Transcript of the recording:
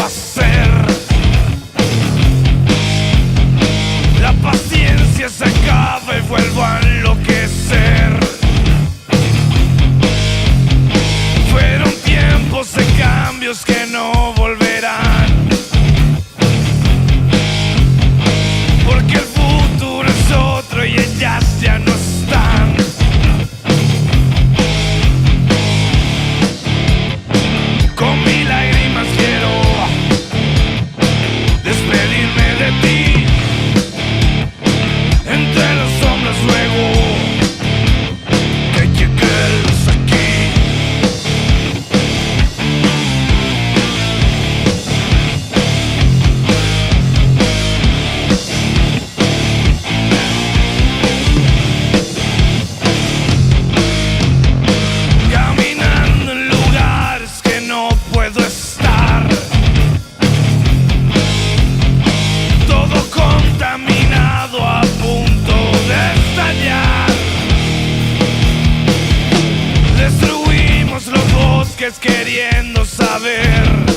hacer. La paciencia se acaba y vuelvo a enloquecer. Fueron tiempos de cambios que no volverán, porque el futuro es otro y ellas ya no están. Con mil lágrimas quiero despedirme de ti. Entre las sombras ruego que te quedes aquí. Caminando en lugares que no puedo estar, todo contaminado a punto de estallar. Destruimos los bosques queriendo saber